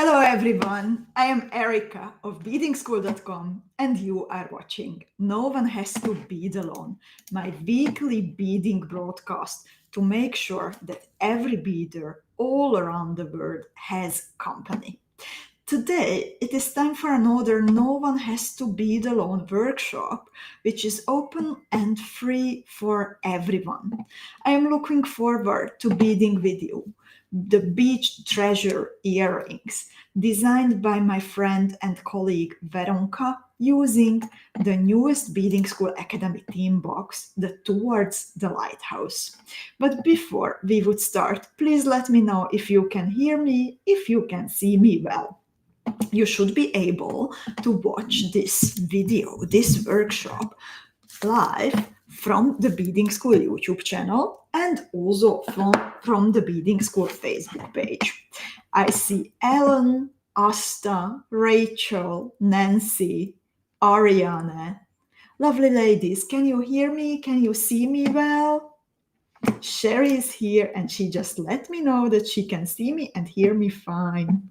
Hello everyone, I am Erika of beadingschool.com and you are watching No One Has to Bead Alone, my weekly beading broadcast to make sure that every beader all around the world has company. Today it is time for another No One Has to Bead Alone workshop, which is open and free for everyone. I am looking forward to beading with you the Beach Treasure earrings, designed by my friend and colleague Veronka, using the newest Beading School Academy theme box, the Towards the Lighthouse. But before we would start, please let me know if you can hear me, if you can see me well. You should be able to watch this video, this workshop, live from the Beading School YouTube channel and also from the Beading School Facebook page. I see Ellen, Asta, Rachel, Nancy, Ariane. Lovely ladies, can you hear me? Can you see me well? Sherry is here and she just let me know that she can see me and hear me fine.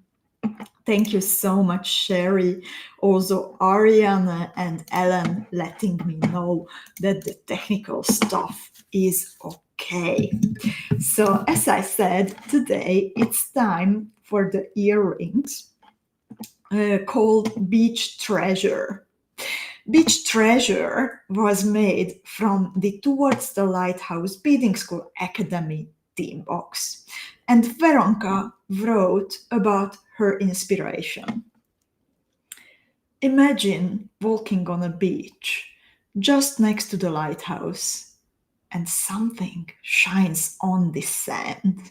Thank you so much, Sherry. Also, Ariane and Ellen letting me know that the technical stuff is okay. So, as I said, today it's time for the earrings called Beach Treasure. Beach Treasure was made from the Towards the Lighthouse Beading School Academy theme box. And Veronka wrote about her inspiration. Imagine walking on a beach just next to the lighthouse and something shines on the sand.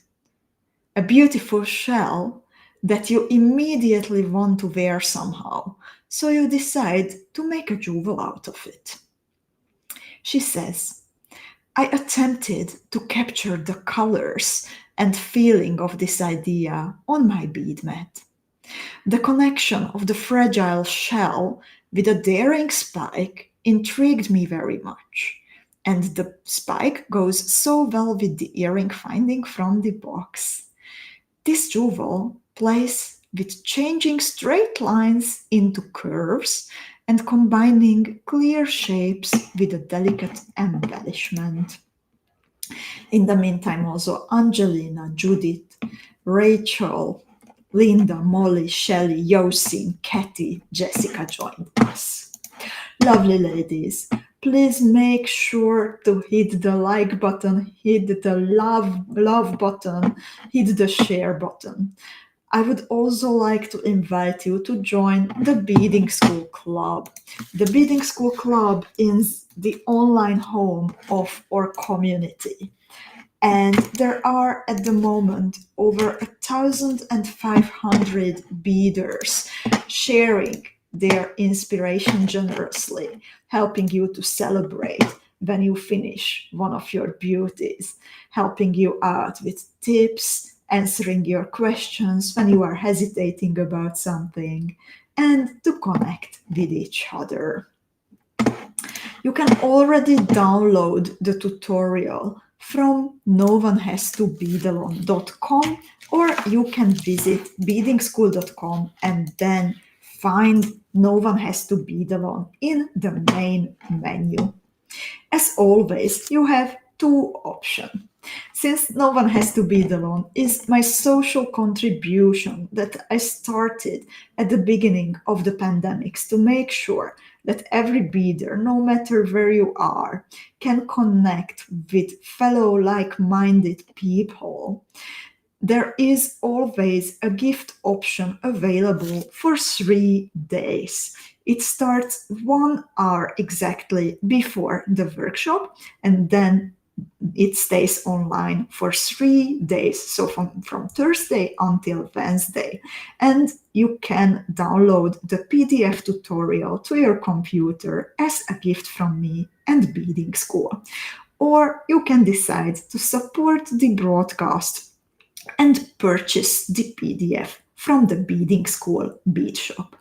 A beautiful shell that you immediately want to wear somehow, so you decide to make a jewel out of it. She says, I attempted to capture the colors and feeling of this idea on my bead mat. The connection of the fragile shell with a daring spike intrigued me very much, and the spike goes so well with the earring finding from the box. This jewel plays with changing straight lines into curves and combining clear shapes with a delicate embellishment. In the meantime, also Angelina, Judith, Rachel, Linda, Molly, Shelley, Yosin, Kathy, Jessica joined us. Lovely ladies, please make sure to hit the like button, hit the love button, hit the share button. I would also like to invite you to join the Beading School Club. The Beading School Club is the online home of our community. And there are at the moment over 1,500 beaders sharing their inspiration generously, helping you to celebrate when you finish one of your beauties, helping you out with tips, answering your questions when you are hesitating about something, and to connect with each other. You can already download the tutorial from noonehastobeadalone.com, or you can visit beadingschool.com and then find No One Has to Bead Alone in the main menu. As always, you have two options. Since No One Has to Bead Alone is my social contribution that I started at the beginning of the pandemics to make sure that every beader, no matter where you are, can connect with fellow like-minded people, there is always a gift option available for 3 days. It starts 1 hour exactly before the workshop, and then it stays online for 3 days, so from Thursday until Wednesday. And you can download the PDF tutorial to your computer as a gift from me and Beading School. Or you can decide to support the broadcast and purchase the PDF from the Beading School bead shop.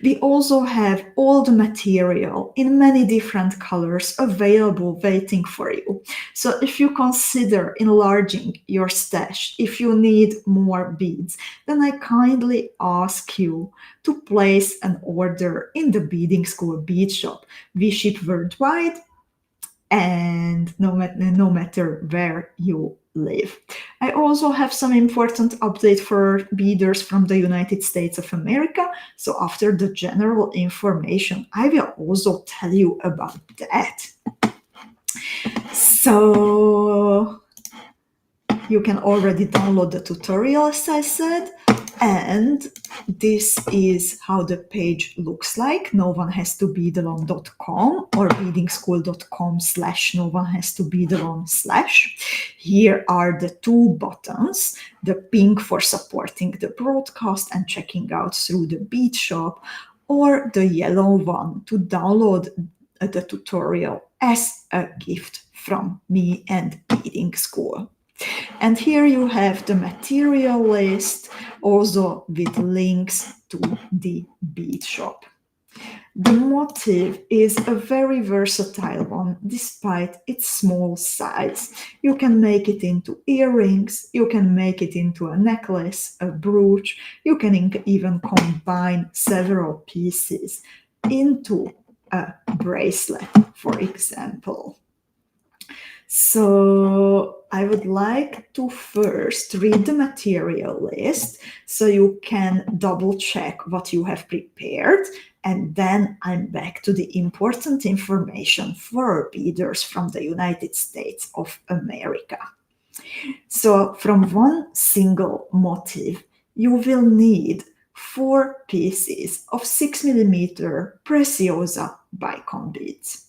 We also have all the material in many different colors available waiting for you. So if you consider enlarging your stash, if you need more beads, then I kindly ask you to place an order in the Beading School bead shop. We ship worldwide, and no matter where you live. I also have some important update for beaders from the United States of America. So after the general information, I will also tell you about that. So you can already download the tutorial, as I said, and this is how the page looks like. No one has to bead alone.com or beadingschool.com/no-one-has-to-bead-alone/. Here are the two buttons, the pink for supporting the broadcast and checking out through the bead shop, or the yellow one to download the tutorial as a gift from me and Beading School. And here you have the material list, also with links to the bead shop. The motif is a very versatile one, despite its small size. You can make it into earrings, you can make it into a necklace, a brooch, you can even combine several pieces into a bracelet, for example. So I would like to first read the material list so you can double check what you have prepared, and then I'm back to the important information for our beaders from the United States of America. So from one single motif, you will need 4 pieces of 6mm Preciosa bicon beads.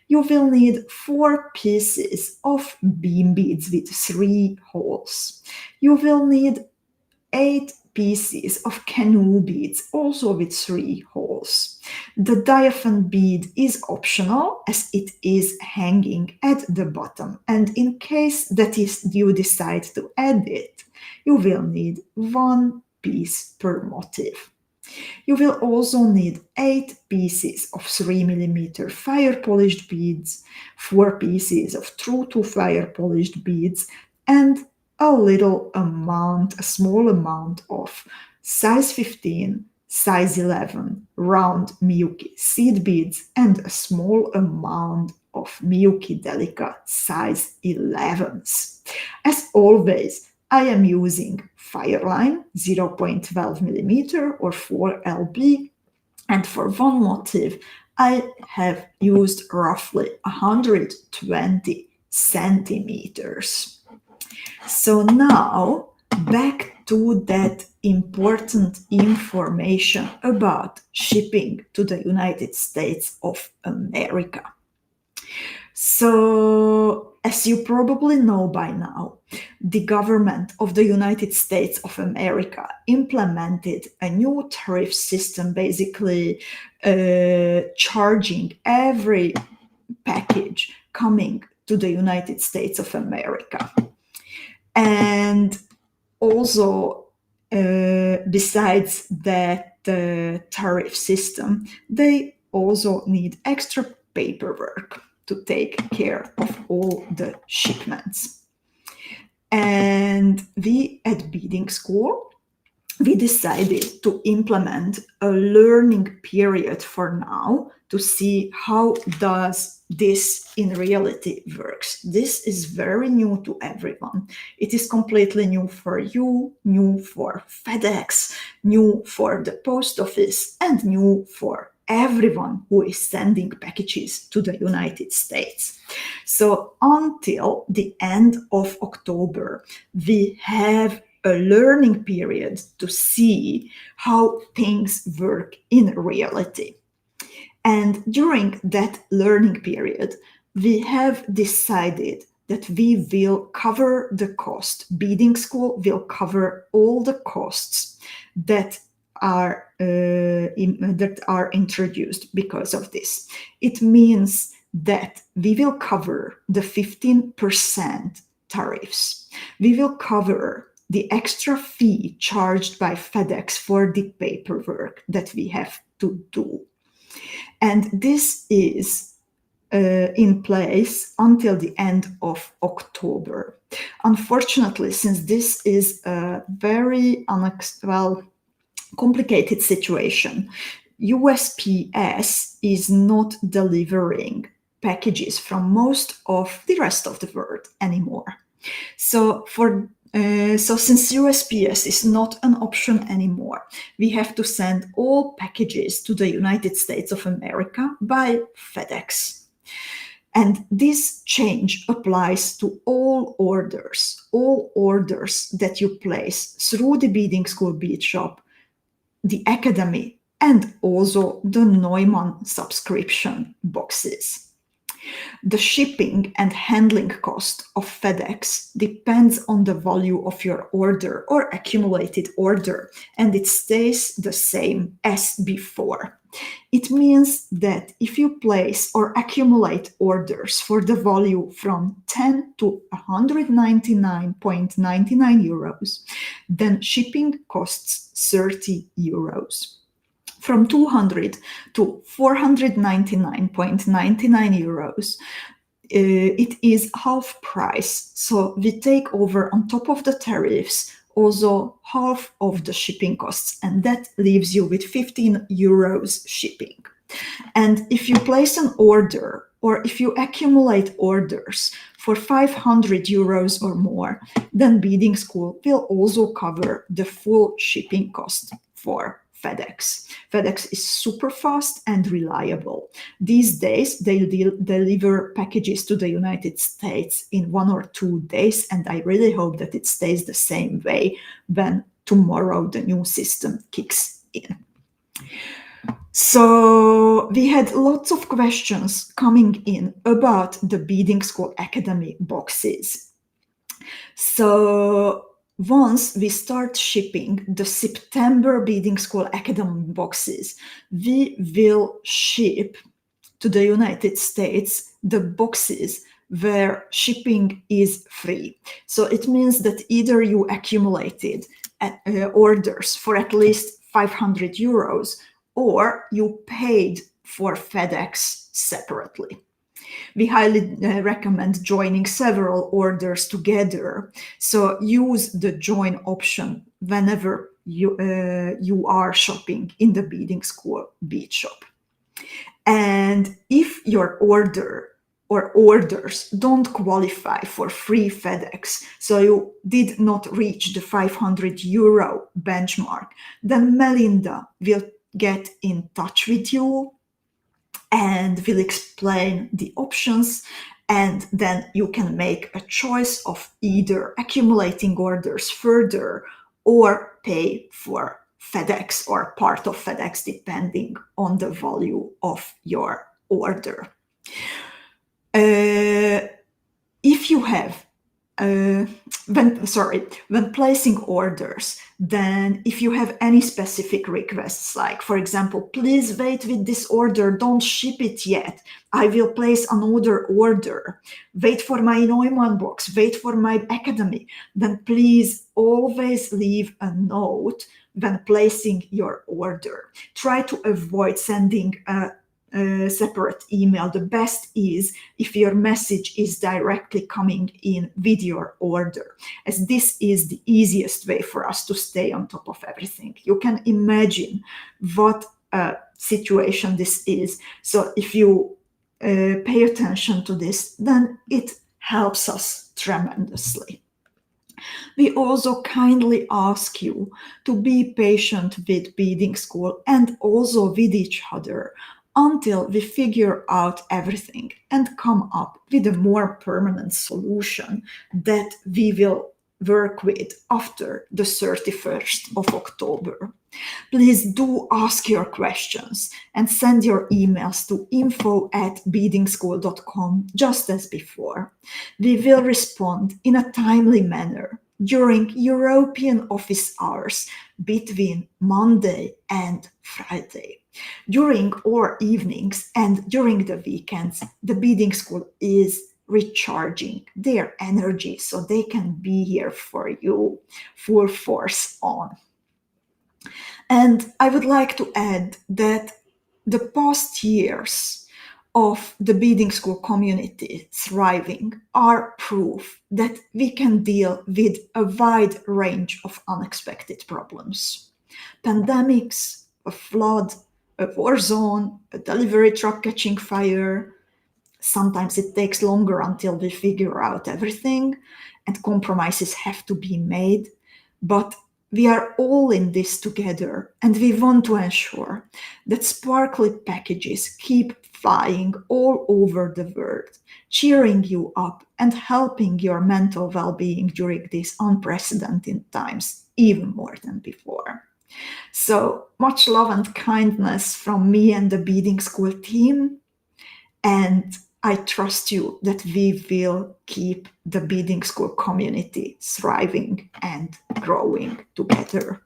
You will need 4 pieces of beam beads with 3 holes. You will need 8 pieces of canoe beads, also with 3 holes. The diaphanous bead is optional as it is hanging at the bottom, and in case that you decide to add it, you will need 1 piece per motif. You will also need 8 pieces of 3mm fire polished beads, 4 pieces of true to fire polished beads, and a small amount of size 15, size 11 round Miyuki seed beads, and a small amount of Miyuki Delica size 11s. As always, I am using Fireline 0.12mm or 4LB, and for one motif I have used roughly 120 centimeters. So now back to that important information about shipping to the United States of America. So, as you probably know by now, the government of the United States of America implemented a new tariff system, basically charging every package coming to the United States of America. And also, besides that tariff system, they also need extra paperwork to take care of all the shipments. And we at Beading School, we decided to implement a learning period for now to see how does this in reality works. This is very new to everyone. It is completely new for you, new for FedEx, new for the post office, and new for everyone who is sending packages to the United States. So until the end of October, we have a learning period to see how things work in reality. And during that learning period, we have decided that we will cover the cost. Beading School will cover all the costs that are introduced because of this. It means that we will cover the 15% tariffs. We will cover the extra fee charged by FedEx for the paperwork that we have to do. And this is in place until the end of October. Unfortunately, since this is a very complicated situation, USPS is not delivering packages from most of the rest of the world anymore. So since USPS is not an option anymore, we have to send all packages to the United States of America by FedEx. And this change applies to all orders that you place through the Beading School Bead Shop, the Academy, and also the Neumann subscription boxes. The shipping and handling cost of FedEx depends on the value of your order or accumulated order, and it stays the same as before. It means that if you place or accumulate orders for the value from 10 to 199.99 euros, then shipping costs 30 euros. From 200 to 499.99 euros, it is half price. So we take over on top of the tariffs also half of the shipping costs, and that leaves you with 15 euros shipping. And if you place an order or if you accumulate orders for 500 euros or more, then Beading School will also cover the full shipping cost for FedEx. FedEx is super fast and reliable. These days, they deliver packages to the United States in 1 or 2 days, and I really hope that it stays the same way when tomorrow the new system kicks in. So we had lots of questions coming in about the Beading School Academy boxes. So once we start shipping the September Beading School Academy boxes, we will ship to the United States the boxes where shipping is free. So it means that either you accumulated orders for at least 500 euros or you paid for FedEx separately. We highly recommend joining several orders together. So use the join option whenever you are shopping in the Beading School Bead Shop. And if your order or orders don't qualify for free FedEx, so you did not reach the 500 euro benchmark, then Melinda will get in touch with you and will explain the options, and then you can make a choice of either accumulating orders further or pay for FedEx or part of FedEx depending on the value of your order. If you have when placing orders, then if you have any specific requests, like for example, please wait with this order, don't ship it yet, I will place another order, wait for my Neumann box, wait for my Academy, then please always leave a note when placing your order. Try to avoid sending a separate email. The best is if your message is directly coming in with your order, as this is the easiest way for us to stay on top of everything. You can imagine what a situation this is. So if you pay attention to this, then it helps us tremendously. We also kindly ask you to be patient with Beading School and also with each other until we figure out everything and come up with a more permanent solution that we will work with after the 31st of October. Please do ask your questions and send your emails to info@beadingschool.com just as before. We will respond in a timely manner during European office hours between Monday and Friday. During our evenings and during the weekends, the Beading School is recharging their energy so they can be here for you full force on. And I would like to add that the past years of the beading school community thriving are proof that we can deal with a wide range of unexpected problems. Pandemics, a flood, a war zone, a delivery truck catching fire. Sometimes it takes longer until we figure out everything, and compromises have to be made. But we are all in this together, and we want to ensure that sparkly packages keep flying all over the world, cheering you up and helping your mental well-being during these unprecedented times, even more than before. So much love and kindness from me and the Beading School team. And I trust you that we will keep the Beading School community thriving and growing together.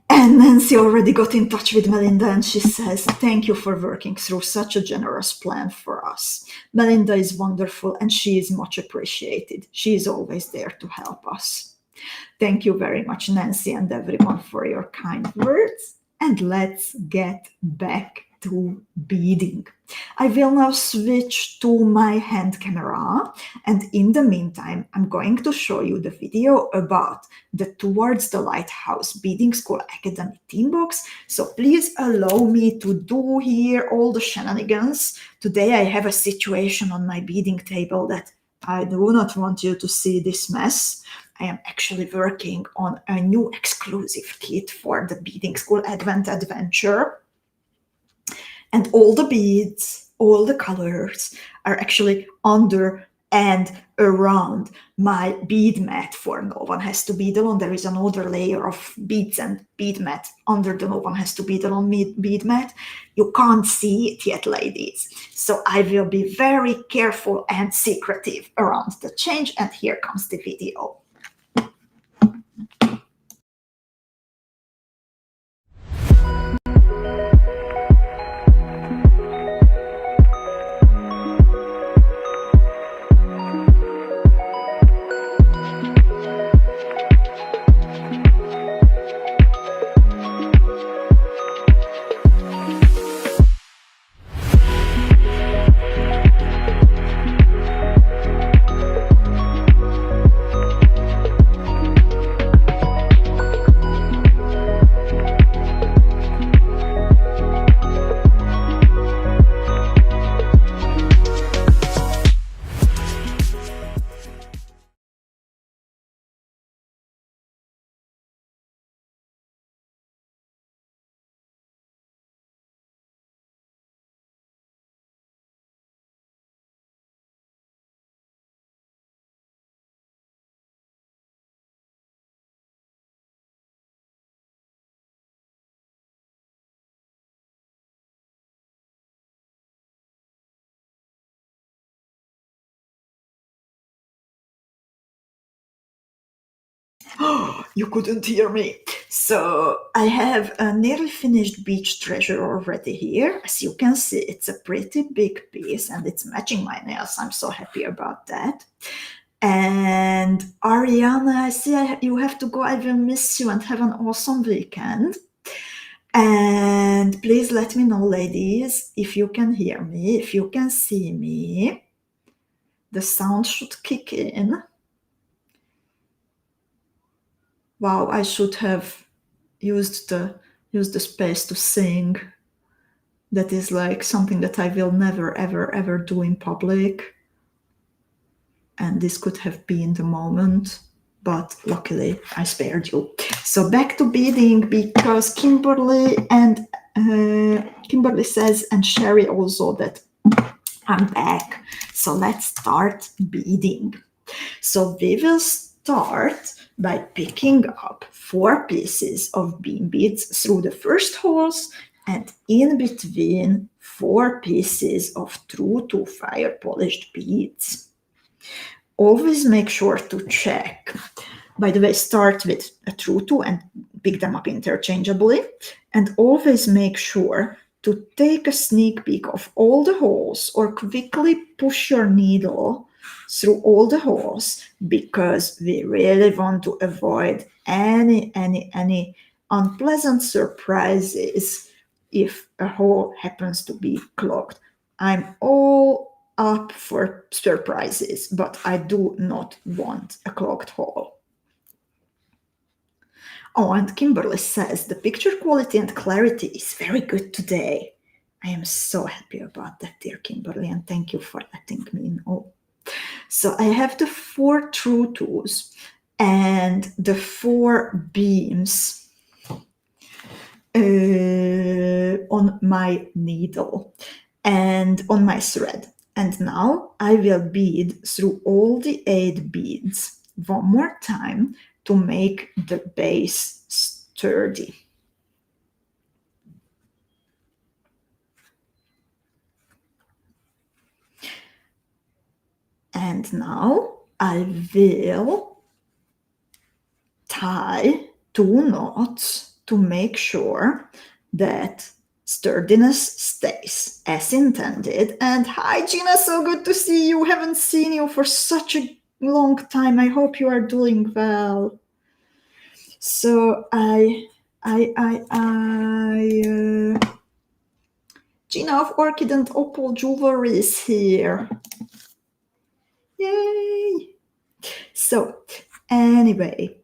And Nancy already got in touch with Melinda, and she says, thank you for working through such a generous plan for us. Melinda is wonderful and she is much appreciated. She is always there to help us. Thank you very much, Nancy, and everyone for your kind words. And let's get back to beading. I will now switch to my hand camera, and in the meantime, I'm going to show you the video about the Towards the Lighthouse Beading School Academy team box. So please allow me to do here all the shenanigans. Today I have a situation on my beading table that I do not want you to see this mess. I am actually working on a new exclusive kit for the Beading School Advent Adventure. And all the beads, all the colors are actually under and around my bead mat for No One Has to Bead Alone. There is another layer of beads and bead mat under the No One Has to Bead Alone bead mat. You can't see it yet, ladies. So I will be very careful and secretive around the change. And here comes the video. You couldn't hear me. So I have a nearly finished beach treasure already here. As you can see, it's a pretty big piece and it's matching my nails. I'm so happy about that. And Ariana, I see you have to go. I will miss you and have an awesome weekend. And please let me know, ladies, if you can hear me, if you can see me. The sound should kick in. Wow, I should have used the space to sing. That is like something that I will never, ever, ever do in public. And this could have been the moment, but luckily I spared you. So back to beading, because Kimberly says, and Sherry also, that I'm back. So let's start beading. So we will start by picking up 4 pieces of bean beads through the first holes, and in between 4 pieces of true to fire polished beads. Always make sure to check. By the way, start with a true to and pick them up interchangeably, and always make sure to take a sneak peek of all the holes or quickly push your needle through all the holes, because we really want to avoid any unpleasant surprises if a hole happens to be clogged. I'm all up for surprises, but I do not want a clogged hole. Oh, and Kimberly says the picture quality and clarity is very good today. I am so happy about that, dear Kimberly, and thank you for letting me know. So I have the 4 true twos and the 4 beams on my needle and on my thread. And now I will bead through all the 8 beads one more time to make the base sturdy. And now I will tie 2 knots to make sure that sturdiness stays as intended. And hi Gina, so good to see you. Haven't seen you for such a long time. I hope you are doing well. So Gina of Orchid and Opal Jewelry is here. Yay! So anyway,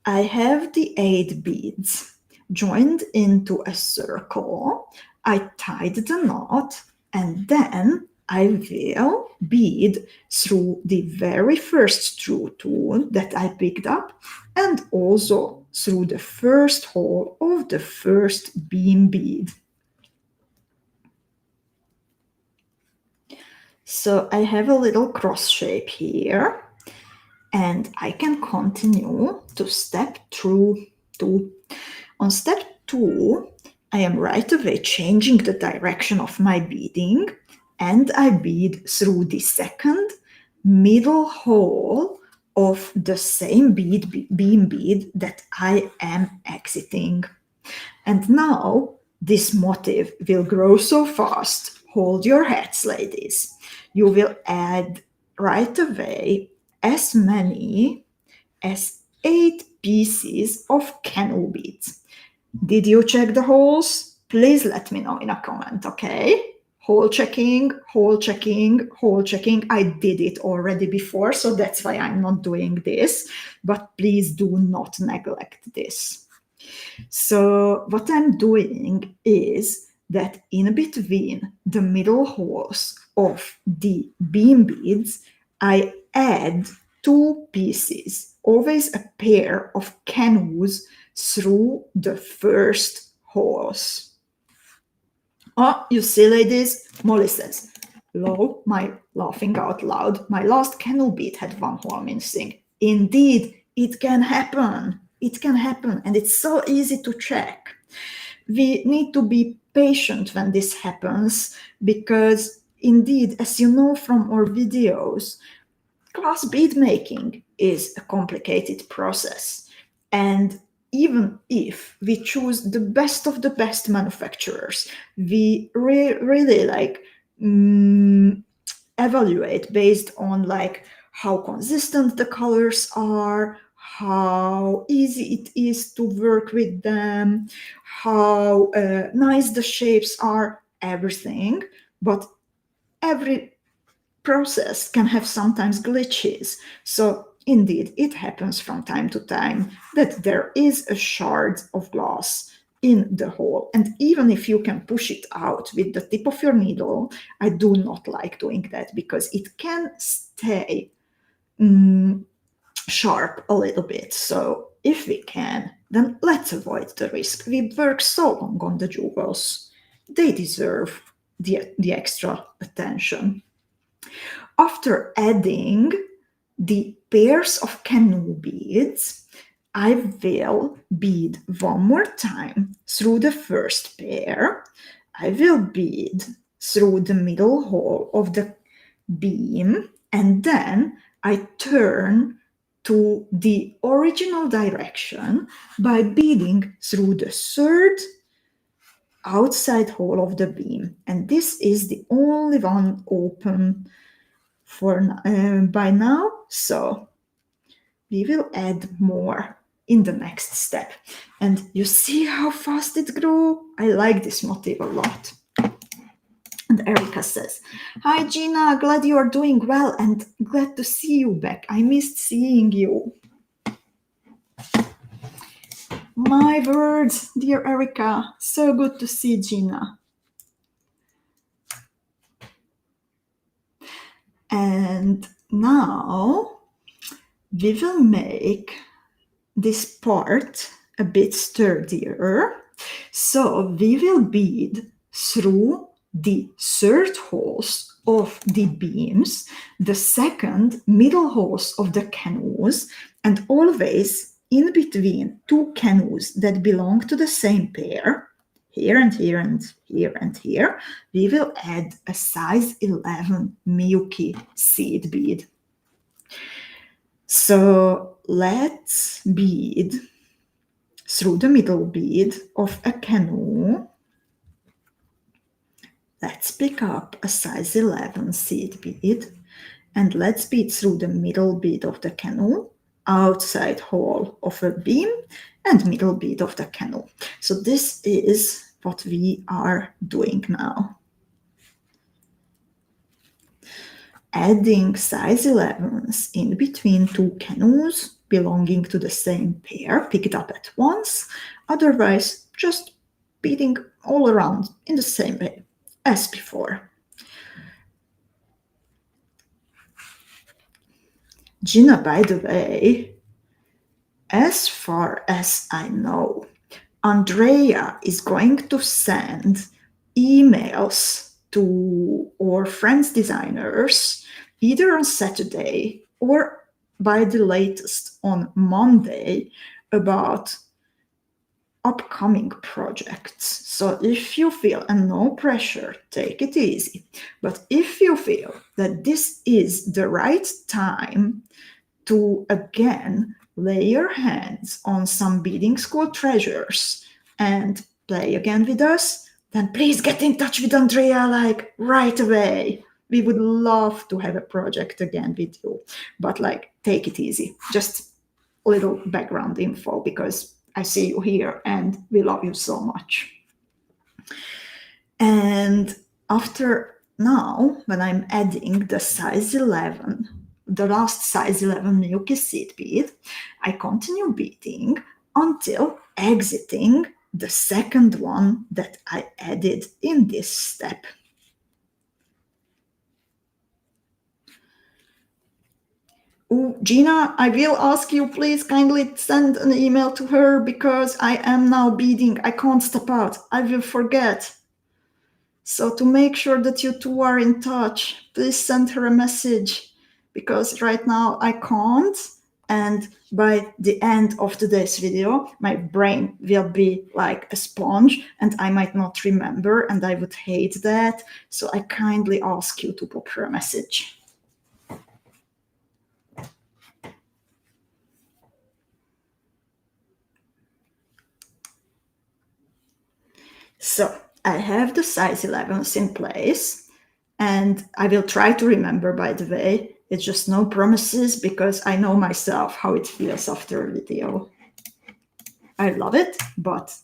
I have the 8 beads joined into a circle. I tied the knot, and then I will bead through the very first true two that I picked up, and also through the first hole of the first beam bead. So I have a little cross shape here, and I can continue to step 2. On step 2, I am right away changing the direction of my beading, and I bead through the second middle hole of the same beam bead that I am exiting. And now this motif will grow so fast. Hold your hats, ladies. You will add right away as many as 8 pieces of canoe beads. Did you check the holes? Please let me know in a comment, okay? Hole checking, hole checking, hole checking. I did it already before, so that's why I'm not doing this, but please do not neglect this. So what I'm doing is that in between the middle holes of the beam beads, I add 2 pieces, always a pair of canoes through the first holes. Oh, you see, ladies, Molly says, "Lol, my laughing out loud, my last canoe bead had 1 hole missing." Indeed, it can happen. It can happen, and it's so easy to check. We need to be patient when this happens, because indeed, as you know from our videos, glass bead making is a complicated process. And even if we choose the best of the best manufacturers, we really like evaluate based on like how consistent the colors are, how easy it is to work with them, how nice the shapes are, everything. But every process can have sometimes glitches. So indeed, it happens from time to time that there is a shard of glass in the hole. And even if you can push it out with the tip of your needle, I do not like doing that, because it can stay sharp a little bit. So if we can, then let's avoid the risk. We work so long on the jewels. They deserve the extra attention. After adding the pairs of canoe beads, I will bead 1 more time through the first pair. I will bead through the middle hole of the beam, and then I turn to the original direction by beading through the third outside hole of the beam, and this is the only one open for by now, so we will add more in the next step. And you see how fast it grew? I like this motif a lot. And Erika says, "Hi Gina, glad you are doing well and glad to see you back. I missed seeing you." My words, dear Erika, so good to see Gina. And now we will make this part a bit sturdier. So we will bead through the third holes of the beams, the second middle holes of the canoes, and always in between two canoes that belong to the same pair, here and here and here and here, we will add a size 11 milky seed bead. So let's bead through the middle bead of a canoe. Let's pick up a size 11 seed bead and let's bead through the middle bead of the canoe, outside hole of a beam, and middle bead of the canoe. So this is what we are doing now. Adding size 11s in between two canoes belonging to the same pair, picked up at once, otherwise just beading all around in the same way as before. Gina, by the way, as far as I know, Andrea is going to send emails to our friends designers either on Saturday or by the latest on Monday about upcoming projects. So if you feel, and no pressure, take it easy, but if you feel that this is the right time to again lay your hands on some beading school treasures and play again with us, then please get in touch with Andrea like right away. We would love to have a project again with you, but like take it easy. Just a little background info because I see you here and we love you so much. And after now, when I'm adding the size 11, the last size 11 milky seed bead, I continue beading until exiting the second one that I added in this step. Ooh, Gina, I will ask you, please kindly send an email to her because I am now beading. I can't step out. I will forget. So to make sure that you two are in touch, please send her a message because right now I can't. And by the end of today's video, my brain will be like a sponge and I might not remember and I would hate that. So I kindly ask you to pop her a message. So I have the size 11s in place and I will try to remember, by the way. It's just no promises because I know myself how it feels after a video. I love it, but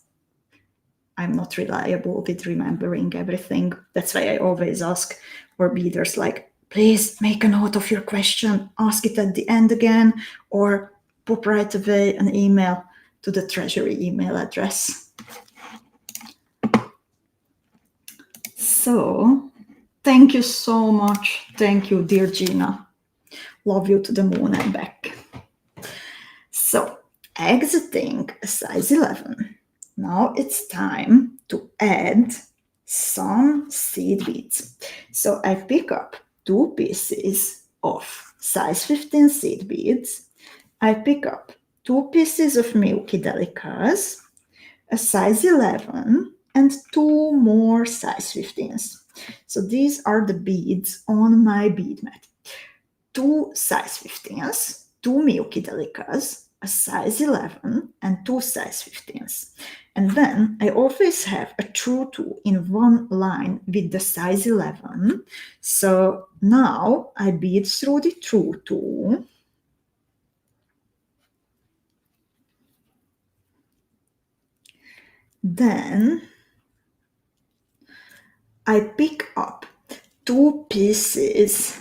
I'm not reliable with remembering everything. That's why I always ask our beaders, like, please make a note of your question, ask it at the end again, or pop right away an email to the treasury email address. So, thank you so much. Thank you, dear Gina. Love you to the moon and back. So, exiting size 11. Now it's time to add some seed beads. So I pick up two pieces of size 15 seed beads. I pick up two pieces of Milky Delicas, a size 11, and two more size 15s. So these are the beads on my bead mat. Two size 15s, two Milky Delicas, a size 11, and two size 15s. And then I always have a true 2 in one line with the size 11. So now I bead through the true 2. Then I pick up 2 pieces.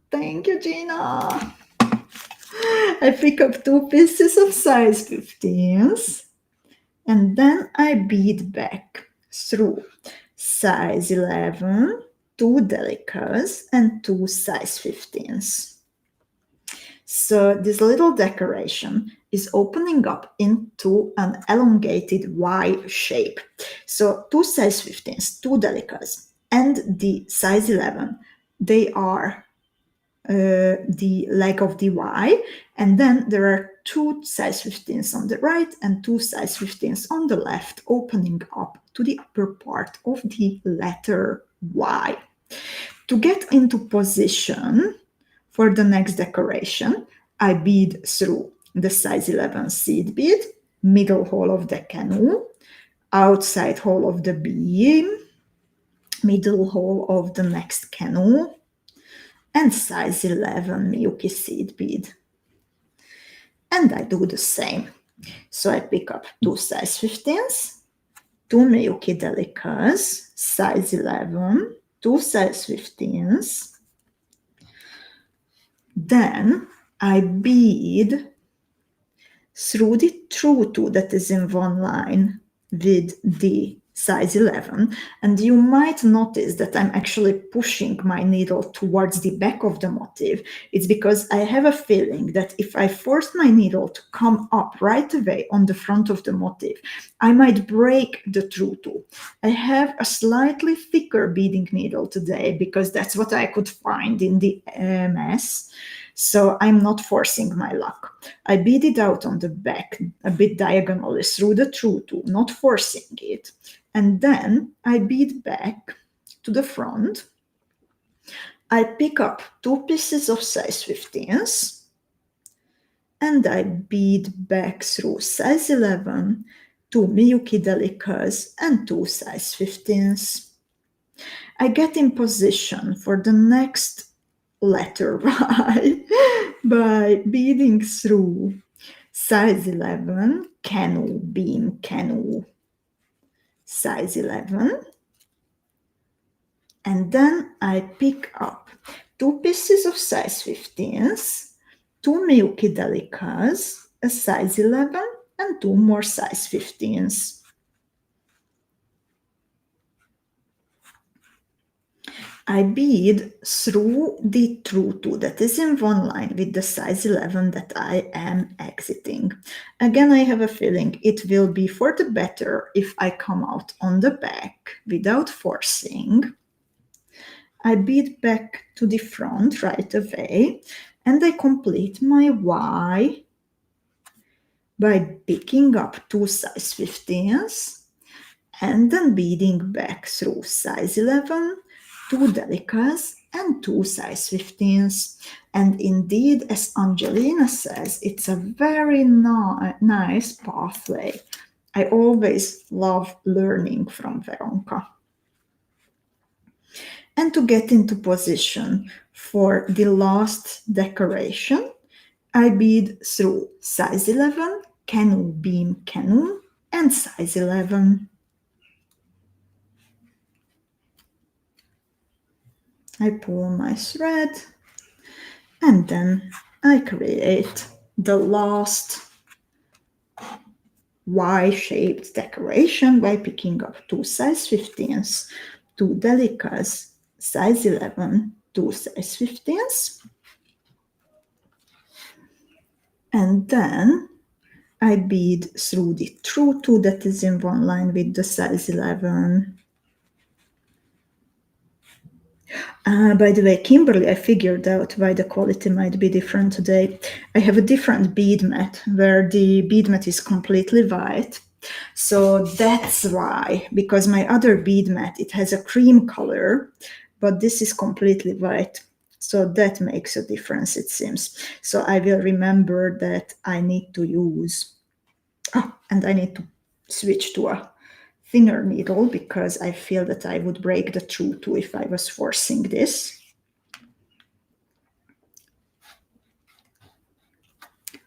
Thank you, Gina. I pick up 2 pieces of size 15s, and then I bead back through size 11, 2 delicas, and 2 size 15s. So this little decoration is opening up into an elongated Y shape. So 2 size 15s, 2 delicas, and the size 11, they are the leg of the Y, and then there are 2 size 15s on the right and 2 size 15s on the left, opening up to the upper part of the letter Y. To get into position for the next decoration, I bead through the size 11 seed bead, middle hole of the canoe, outside hole of the beam, middle hole of the next canoe, and size 11 Miyuki seed bead. And I do the same. So I pick up 2 size 15s, 2 Miyuki delicas, size 11, 2 size 15s. Then I bead through the true 2 that is in one line with the size 11, and you might notice that I'm actually pushing my needle towards the back of the motif. It's because I have a feeling that if I force my needle to come up right away on the front of the motif, I might break the true 2. I have a slightly thicker beading needle today because that's what I could find in the mess. So I'm not forcing my luck. I bead it out on the back a bit diagonally through the true 2, not forcing it. And then I bead back to the front. I pick up 2 pieces of size 15s, and I bead back through size 11, 2 Miyuki delicas, and 2 size 15s. I get in position for the next letter Y by beading through size 11, canoe, beam, canoe, size 11, and then I pick up 2 pieces of size 15s, 2 Miyuki delicas, a size 11, and 2 more size 15s. I bead through the true 2 that is in one line with the size 11 that I am exiting. Again, I have a feeling it will be for the better if I come out on the back without forcing. I bead back to the front right away, and I complete my Y by picking up 2 size 15s and then beading back through size 11, 2 delicas, and 2 size 15s. And indeed, as Angelina says, it's a very nice pathway. I always love learning from Veronka. And to get into position for the last decoration, I bead through size 11, canoe, beam, canoe, and size 11. I pull my thread, and then I create the last Y-shaped decoration by picking up 2 size 15s, 2 delicas, size 11, 2 size 15s, and then I bead through the true 2 that is in one line with the size 11. By the way, Kimberly, I figured out why the quality might be different today. I have a different bead mat where the bead mat is completely white. So that's why, because my other bead mat, it has a cream color, but this is completely white. So that makes a difference, it seems. So I will remember that I need to use, and I need to switch to a thinner needle because I feel that I would break the tutu if I was forcing this.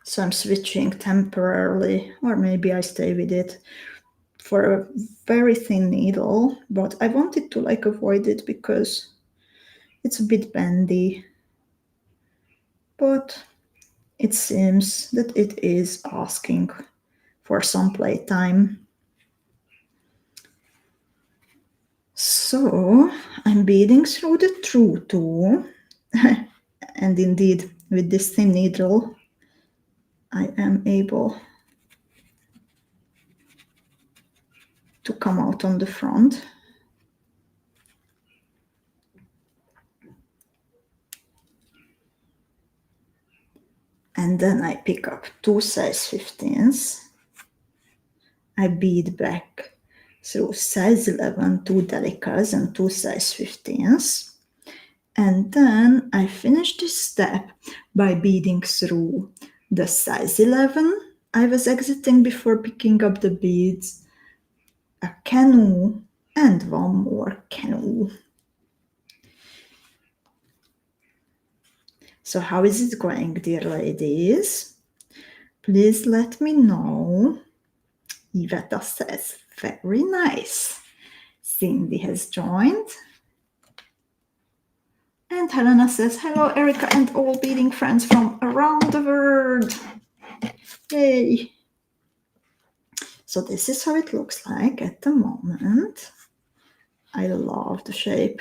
So I'm switching temporarily, or maybe I stay with it for a very thin needle, but I wanted to like avoid it because it's a bit bendy. But it seems that it is asking for some playtime. So I'm beading through the tutu, and indeed with this thin needle I am able to come out on the front. And then I pick up 2 size 15s. I bead back through size 11, 2 delicas and 2 size 15s. And then I finish this step by beading through the size 11 I was exiting before picking up the beads, a canoe, and one more canoe. So how is it going, dear ladies? Please let me know. Iveta says, very nice. Cindy has joined. And Helena says, hello, Erika and all beading friends from around the world. Yay. So this is how it looks like at the moment. I love the shape.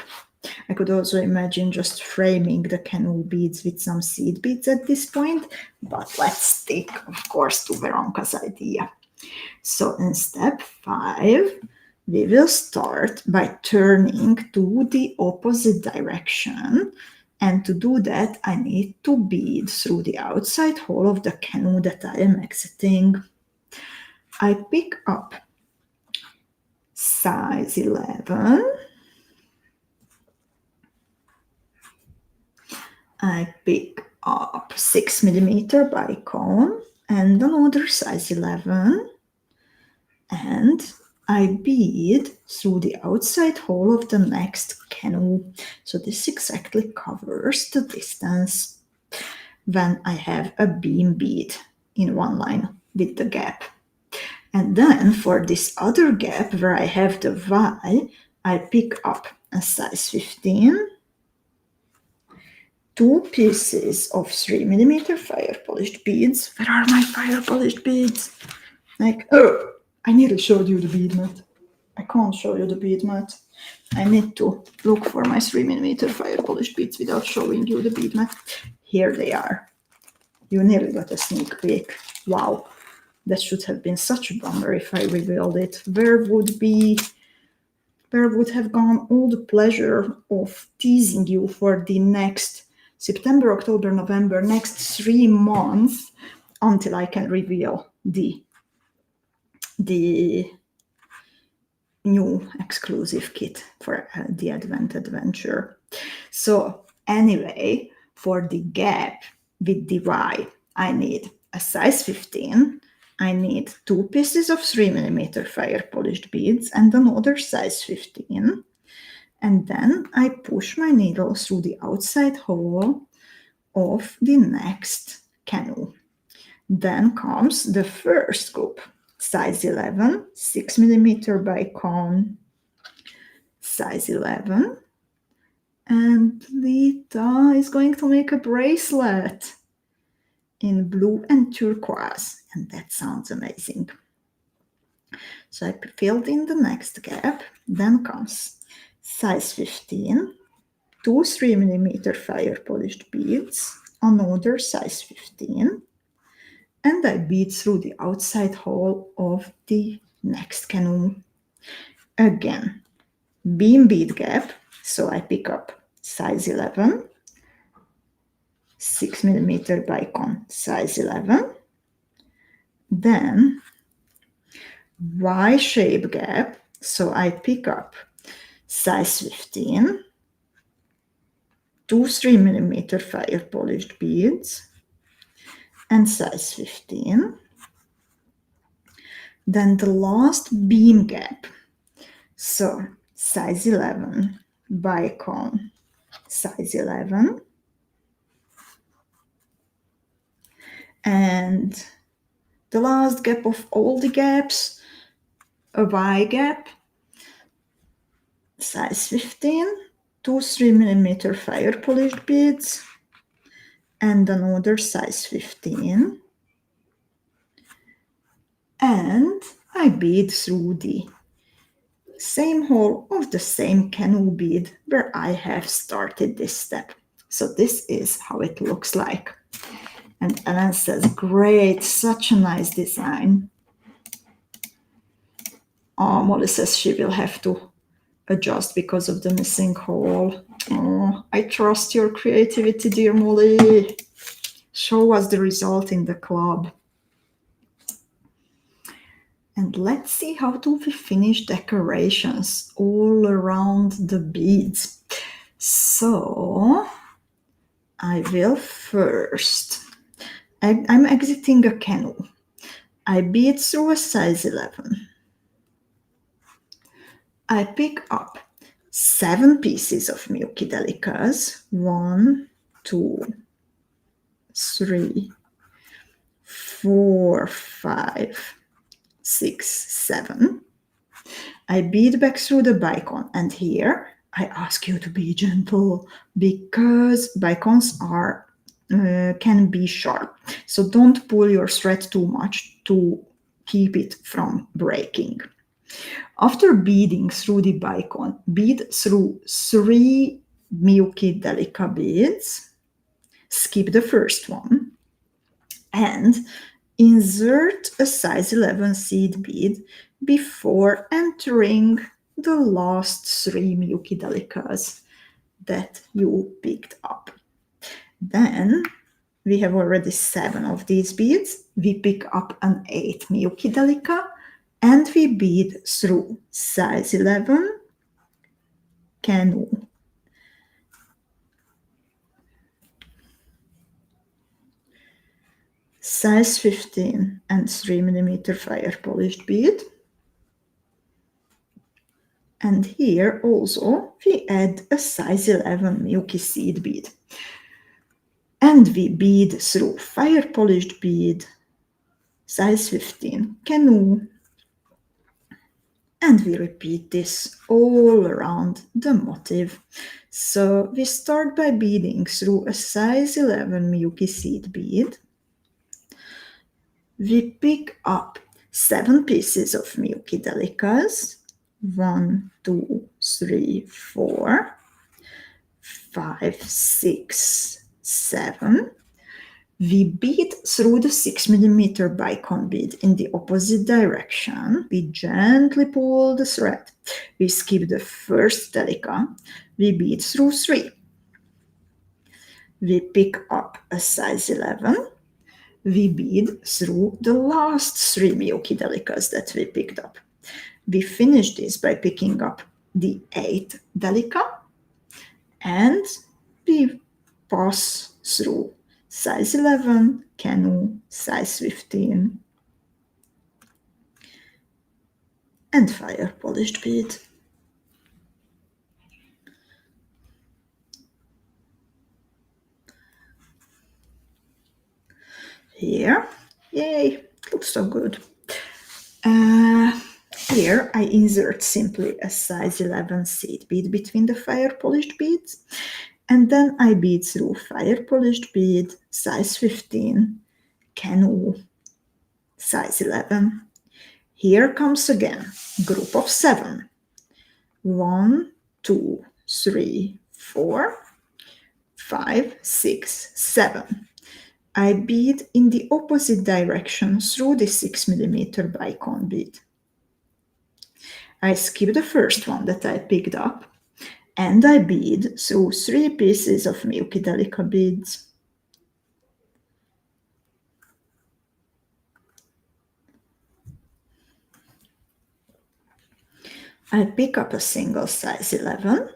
I could also imagine just framing the canoe beads with some seed beads at this point, but let's stick, of course, to Veronka's idea. So in step 5, we will start by turning to the opposite direction. And to do that, I need to bead through the outside hole of the canoe that I am exiting. I pick up size 11. I pick up 6 millimeter bicone and another size 11. And I bead through the outside hole of the next canoe. So this exactly covers the distance when I have a beam bead in one line with the gap. And then for this other gap where I have the Y, I pick up a size 15, 2 pieces of 3 millimeter fire polished beads. Where are my fire polished beads? Like, oh, I nearly showed you the bead mat. I can't show you the bead mat. I need to look for my 3 millimeter fire polished beads without showing you the bead mat. Here they are. You nearly got a sneak peek. Wow, that should have been such a bummer if I revealed it. Where would have gone all the pleasure of teasing you for the next September, October, November, next 3 months until I can reveal the new exclusive kit for the Advent Adventure. So anyway, for the gap with the Y, I need a size 15. I need 2 pieces of 3 millimeter fire polished beads and another size 15. And then I push my needle through the outside hole of the next canoe. Then comes the first group. Size 11, 6 millimeter bicone, size 11. And Lita is going to make a bracelet in blue and turquoise. And that sounds amazing. So I filled in the next gap. Then comes size 15, 2 3 millimeter fire polished beads, another size 15. And I bead through the outside hole of the next canoe. Again, beam bead gap, so I pick up size 11, 6 millimeter bicone, size 11. Then Y shape gap, so I pick up size 15, 2 3mm fire polished beads and size 15. Then the last beam gap. So size 11, bicon, size 11. And the last gap of all the gaps, a Y gap, size 15, 2 3mm fire polished beads, and another size 15. And I bead through the same hole of the same canoe bead where I have started this step. So this is how it looks like. And Ellen says, great, such a nice design. Oh, Molly says she will have to adjust because of the missing hole. Oh, I trust your creativity, dear Molly. Show us the result in the club. And let's see how do we finish decorations all around the beads. So I will first, I'm exiting a canoe. I bead through a size 11. I pick up 7 pieces of Milky Delicas. 1, 2, 3, 4, 5, 6, 7. I bead back through the bicon, and here I ask you to be gentle because bicons are can be sharp. So don't pull your thread too much to keep it from breaking. After beading through the bicon, bead through 3 Milky Delica beads, skip the first one, and insert a size 11 seed bead before entering the last 3 Milky Delicas that you picked up. Then we have already 7 of these beads. We pick up an 8 Milky Delica and we bead through size 11 canoe. Size 15 and 3mm fire polished bead. And here also we add a size 11 Milky seed bead. And we bead through fire polished bead, size 15 canoe. And we repeat this all around the motif. So we start by beading through a size 11 Milky seed bead. We pick up 7 pieces of Milky Delicas. 1, 2, 3, 4, 5, 6, 7. We bead through the 6mm bicon bead in the opposite direction. We gently pull the thread. We skip the first delica. We bead through 3. We pick up a size 11. We bead through the last 3 Milky Delicas that we picked up. We finish this by picking up the 8th delica and we pass through size 11, canoe, size 15, and fire polished bead. Here, yay, looks so good. Here I insert simply a size 11 seed bead between the fire polished beads, and then I bead through fire polished bead, size 15, canoe, size 11. Here comes again group of 7. 1, 2, 3, 4, 5, 6, 7. I bead in the opposite direction through the 6mm bicon bead. I skip the first one that I picked up and I bead through 3 pieces of Milky Delica beads. I pick up a single size 11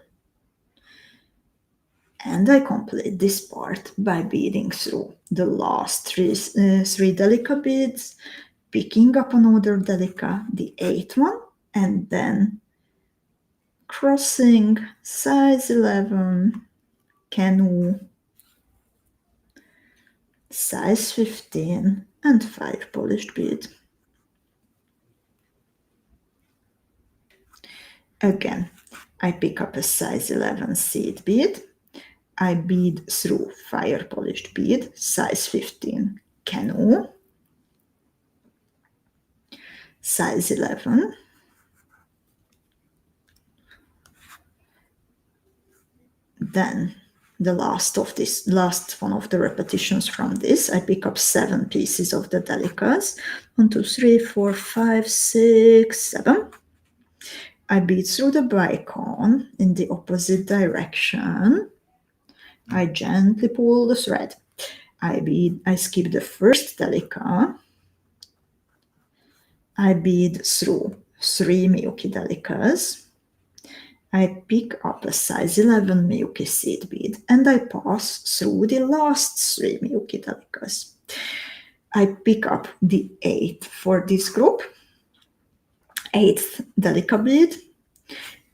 And I complete this part by beading through the last three delicate beads, picking up another delicate, the 8th one, and then crossing size 11, canoe, size 15, and 5 polished bead. Again, I pick up a size 11 seed bead, I bead through fire polished bead, size 15, canoe, size 11, then the last one of the repetitions from this, I pick up 7 pieces of the delicates, 1, 2, 3, 4, 5, 6, 7. I bead through the bicon in the opposite direction. I gently pull the thread. I skip the first delicate. I bead through 3 Miyuki delicates. I pick up a size 11 Miyuki seed bead and I pass through the last 3 Miyuki delicates. I pick up the 8th for this group, 8th delica bead.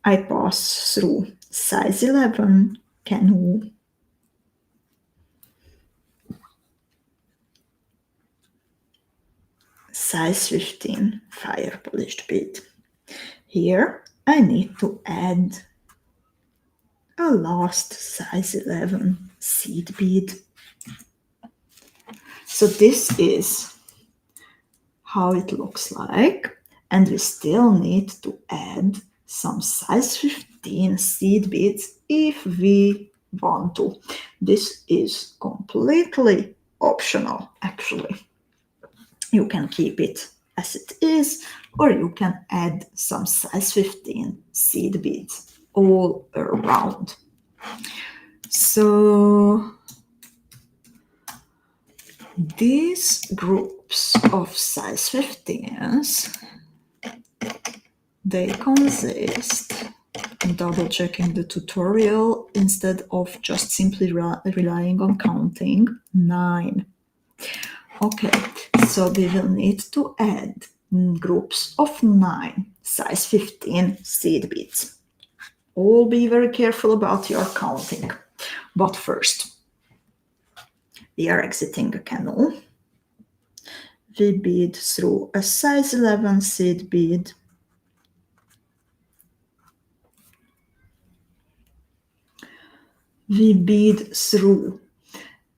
I pass through size 11 canoe, size 15 fire polished bead. Here I need to add a last size 11 seed bead. So this is how it looks like, and we still need to add some size 15 seed beads if we want to. This is completely optional, actually. You can keep it as it is, or you can add some size 15 seed beads all around. So these groups of size 15s, they consist, double checking the tutorial instead of just simply relying on counting, 9. Okay, so we will need to add groups of 9 size 15 seed beads. All be very careful about your counting. But first, we are exiting a canoe. We bead through a size 11 seed bead. We bead through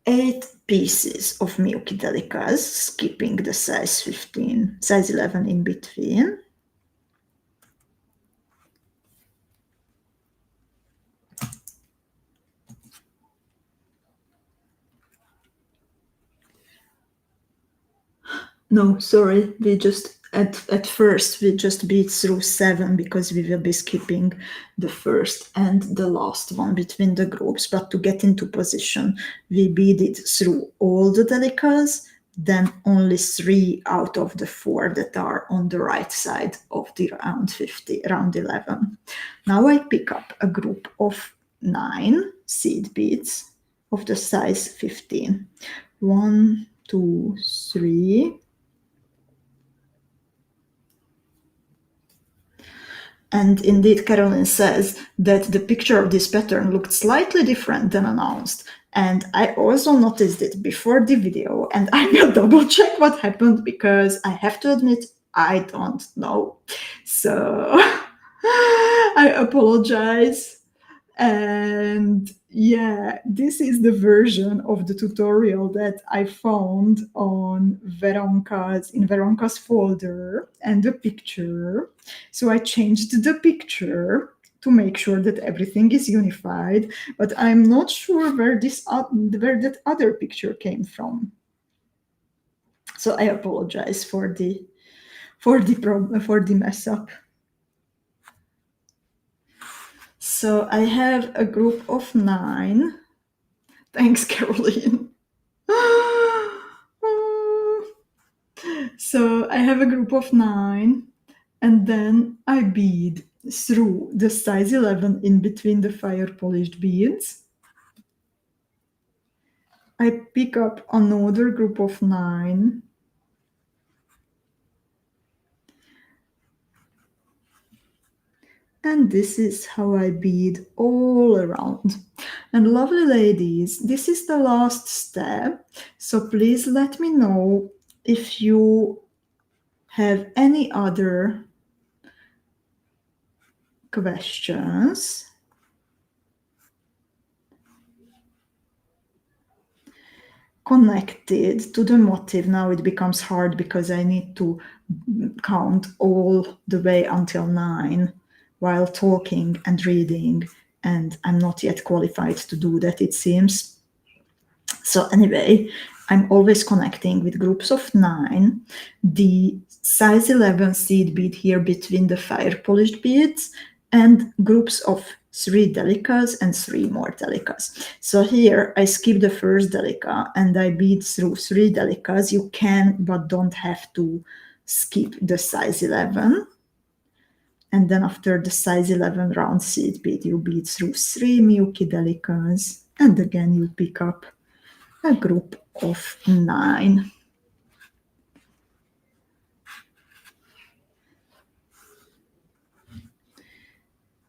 8 pieces of Miyuki delicates, skipping the size 15, size 11 in between. No, sorry, we just, at first, we just beat through 7 because we will be skipping the first and the last one between the groups. But to get into position, we beaded through all the delicates, then only 3 out of the 4 that are on the right side of the round 11. Now I pick up a group of 9 seed beads of the size 15. 1, 2, 3. And indeed, Caroline says that the picture of this pattern looked slightly different than announced. And I also noticed it before the video, and I will double check what happened because I have to admit, I don't know. So I apologize. And yeah, this is the version of the tutorial that I found on Veronka's folder and the picture. So I changed the picture to make sure that everything is unified, but I'm not sure where that other picture came from. So I apologize for the mess up. So I have a group of 9. Thanks, Caroline. So I have a group of 9, and then I bead through the size 11 in between the fire polished beads. I pick up another group of 9. And this is how I bead all around. And lovely ladies, this is the last step. So please let me know if you have any other questions. Connected to the motif. Now it becomes hard because I need to count all the way until 9 while talking and reading, and I'm not yet qualified to do that, it seems. So anyway, I'm always connecting with groups of 9. The size 11 seed bead here between the fire polished beads, and groups of 3 delicas and 3 more delicas. So here I skip the first delica and I bead through 3 delicas. You can but don't have to skip the size 11. And then after the size 11 round seed bead, you bead through 3 milky delicas, and again you pick up a group of 9.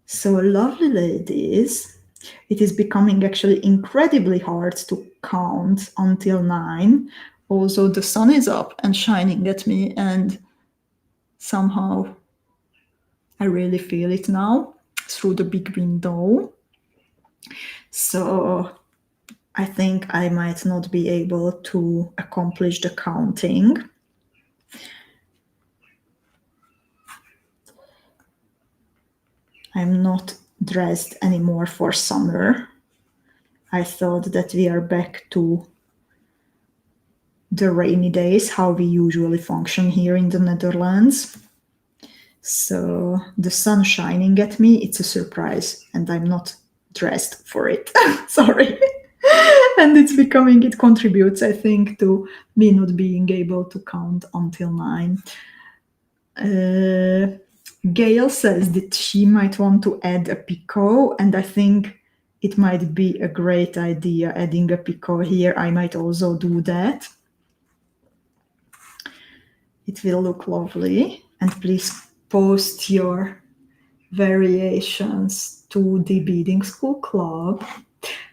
So lovely ladies, it is becoming actually incredibly hard to count until 9. Also, the sun is up and shining at me, and somehow I really feel it now through the big window. So I think I might not be able to accomplish the counting. I'm not dressed anymore for summer. I thought that we are back to the rainy days, how we usually function here in the Netherlands. So the sun shining at me, it's a surprise, and I'm not dressed for it. Sorry. And it contributes, I think, to me not being able to count until 9. Gail says that she might want to add a picot, and I think it might be a great idea adding a picot here. I might also do that. It will look lovely. And please post your variations to the Beading School Club.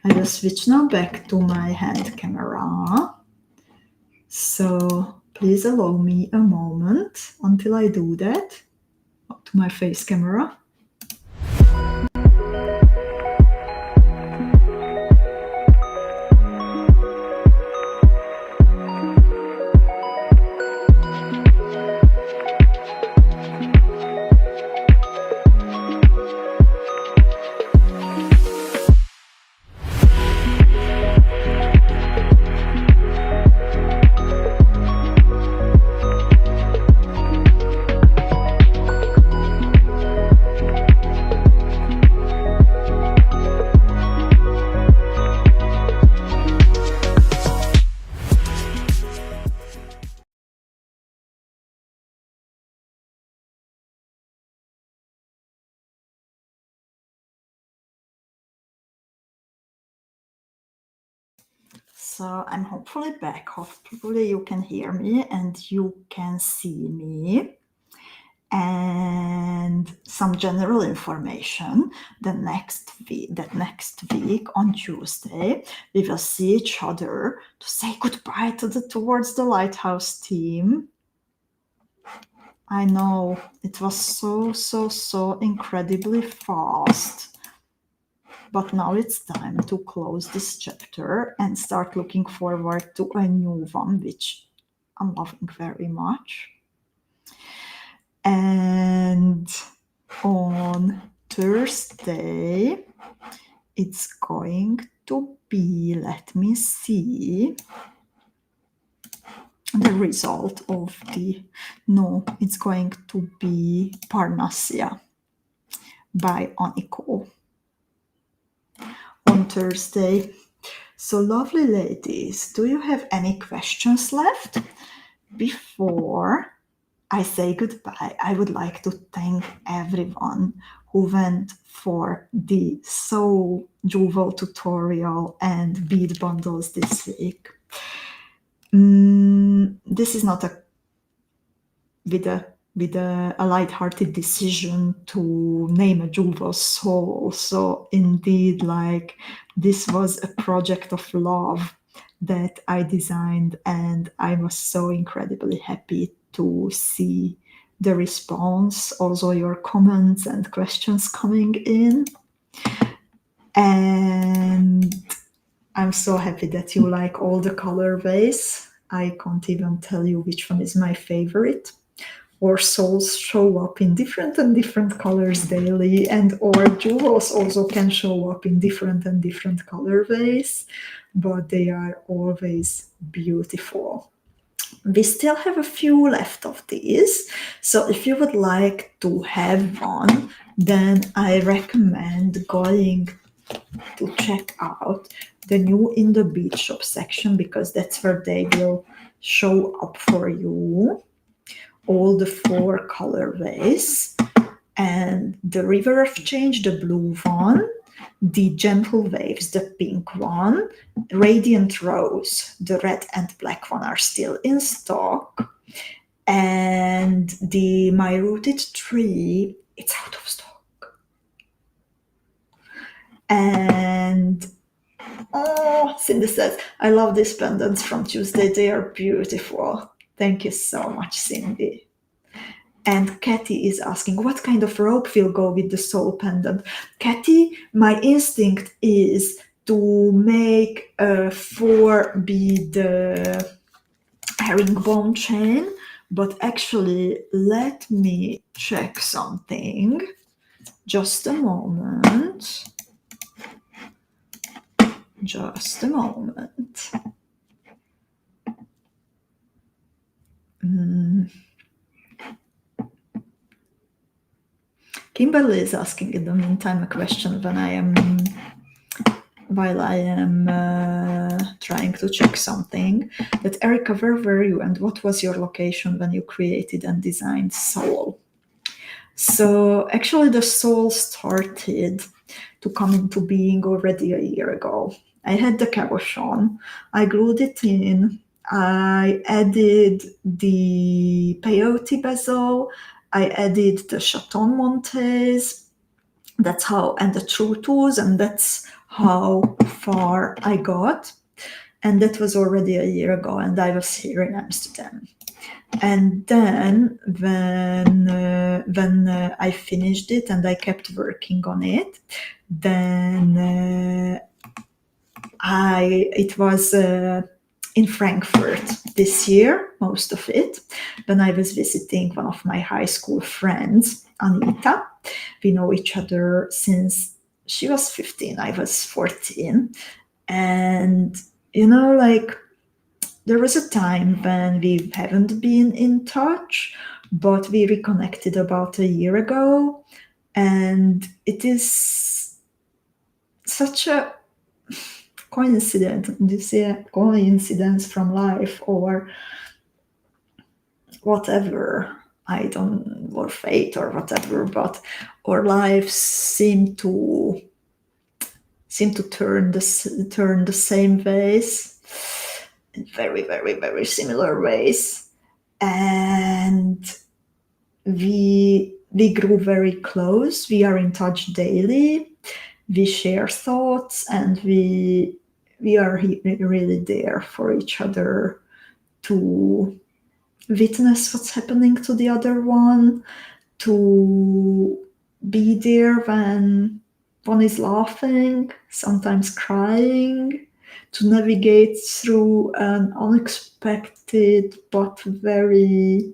I will switch now back to my hand camera. So please allow me a moment until I do that. To my face camera. So I'm hopefully back. Hopefully you can hear me and you can see me. And some general information. That next week on Tuesday, we will see each other to say goodbye to the Towards the Lighthouse team. I know it was so incredibly fast. But now it's time to close this chapter and start looking forward to a new one, which I'm loving very much. And on Thursday, it's going to be, let me see, the result of it's going to be Parnassia by Aniko on Thursday. So lovely ladies, do you have any questions left before I say goodbye, I would like to thank everyone who went for the Soul Jewel tutorial and bead bundles this week. This is not with a light-hearted decision to name a jewel soul. So indeed, like, this was a project of love that I designed, and I was so incredibly happy to see the response, also your comments and questions coming in. And I'm so happy that you like all the colorways. I can't even tell you which one is my favorite. Or souls show up in different and different colors daily, and or jewels also can show up in different and different colorways, but they are always beautiful. We still have a few left of these, so if you would like to have one, then I recommend going to check out the new in the bead shop section, because that's where they will show up for you, all the 4 colorways, and the River of Change, the blue one, the Gentle Waves, the pink one, Radiant Rose, the red and black one are still in stock, and the My Rooted Tree, it's out of stock. And Cindy says, I love these pendants from Tuesday, they are beautiful. Thank you so much, Cindy. And Kathy is asking, what kind of rope will go with the soul pendant? Kathy, my instinct is to make a 4-bead herringbone chain, but actually, let me check something. Just a moment. Just a moment. Kimberly is asking in the meantime a question while I am trying to check something. But Erika, where were you and what was your location when you created and designed Soul? So actually the Soul started to come into being already a year ago. I had the cabochon, I glued it in, I added the peyote bezel, I added the chaton montes, that's how, and the true tools, and that's how far I got. And that was already a year ago, and I was here in Amsterdam. And then when I finished it and I kept working on it, then it was in Frankfurt this year, most of it, when I was visiting one of my high school friends, Anita. We know each other since she was 15, I was 14. And, you know, like, there was a time when we haven't been in touch, but we reconnected about a year ago. And it is such a coincidence, coincidence from life, or whatever, or fate or whatever, but our lives seem to turn the same ways, in very, very, very similar ways. And we grew very close. We are in touch daily. We share thoughts, and we are really there for each other to witness what's happening to the other one, to be there when one is laughing, sometimes crying, to navigate through an unexpected but very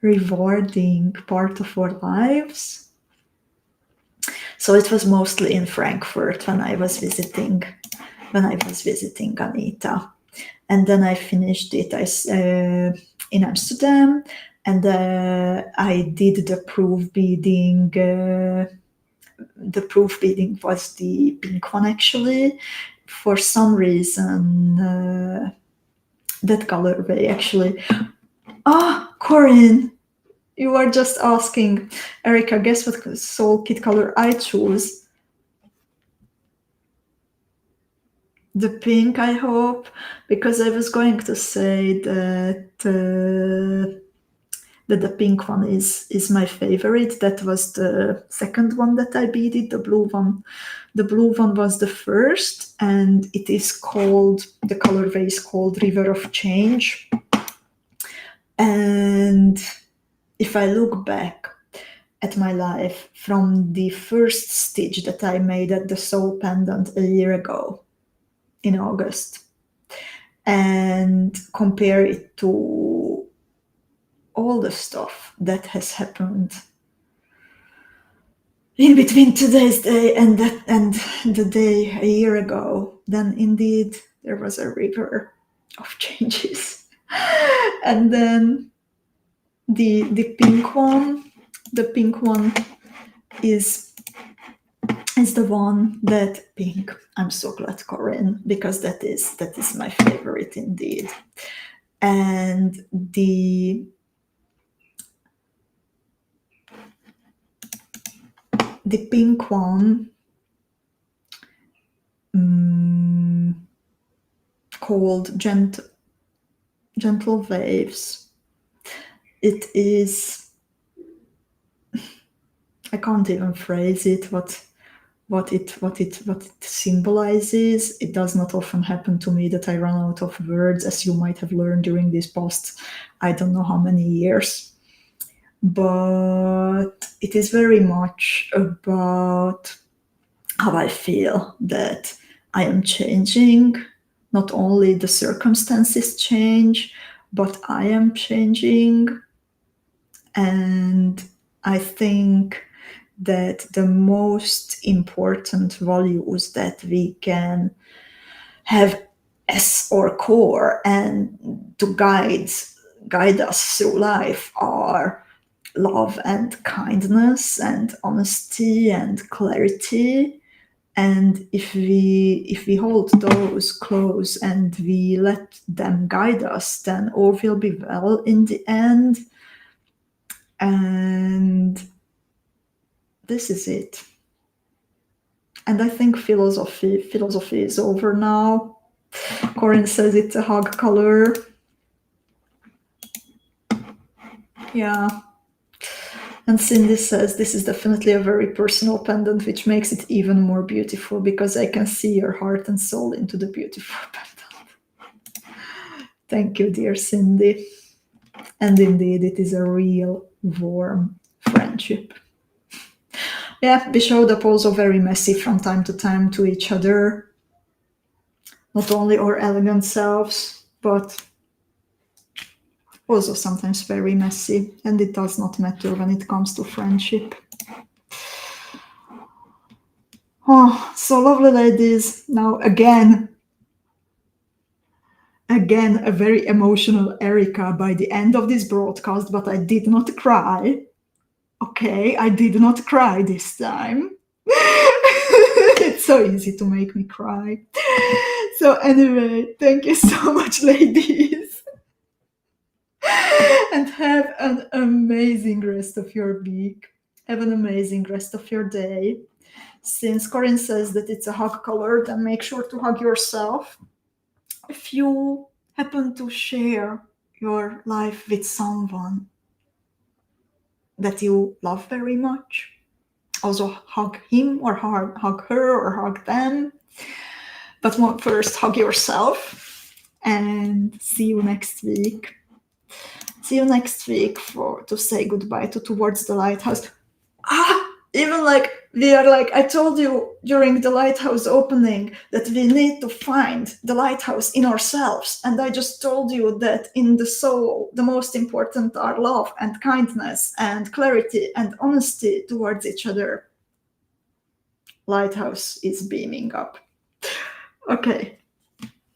rewarding part of our lives. So it was mostly in Frankfurt when I was visiting Anita. And then I finished it in Amsterdam, and I did the proof beading. The proof beading was the pink one, actually. For some reason, that colorway actually. Corinne, You are just asking, Erika, guess what soul kit color I choose? The pink, I hope, because I was going to say that the pink one is my favorite. That was the second one that I beaded. The blue one was the first, and it is called, the colorway is called River of Change. And if I look back at my life from the first stitch that I made at the soul pendant a year ago in August, and compare it to all the stuff that has happened in between today's day and the day a year ago, then indeed there was a river of changes. And then the pink one is the one that pink. I'm so glad, Corinne, because that is my favorite indeed. And the pink one called Gentle Waves. It is, I can't even phrase it, what it symbolizes. It does not often happen to me that I run out of words, as you might have learned during these past, I don't know how many years. But it is very much about how I feel that I am changing. Not only the circumstances change, but I am changing. And I think that the most important values that we can have as our core and to guide us through life are love and kindness and honesty and clarity. And if we hold those close and we let them guide us, then all will be well in the end. And this is it. And I think philosophy is over now. Corinne says it's a hug color. Yeah. And Cindy says this is definitely a very personal pendant, which makes it even more beautiful because I can see your heart and soul into the beautiful pendant. Thank you, dear Cindy. And indeed, it is a real warm friendship. Yeah, we showed up also very messy from time to time to each other. Not only our elegant selves, but also sometimes very messy. And it does not matter when it comes to friendship. Oh, so lovely, ladies. Now again, a very emotional Erika by the end of this broadcast, but I did not cry. Okay, I did not cry this time. It's so easy to make me cry. So anyway, thank you so much, ladies. And have an amazing rest of your week. Have an amazing rest of your day. Since Corinne says that it's a hug color, then make sure to hug yourself. If you happen to share your life with someone that you love very much, also hug him or hug her or hug them. But first, hug yourself, and see you next week. See you next week to say goodbye to Towards the Lighthouse. Even we are I told you during the lighthouse opening that we need to find the lighthouse in ourselves. And I just told you that in the soul, the most important are love and kindness and clarity and honesty towards each other. Lighthouse is beaming up. Okay.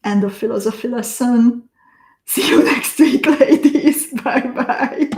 End of philosophy lesson. See you next week, ladies. Bye-bye.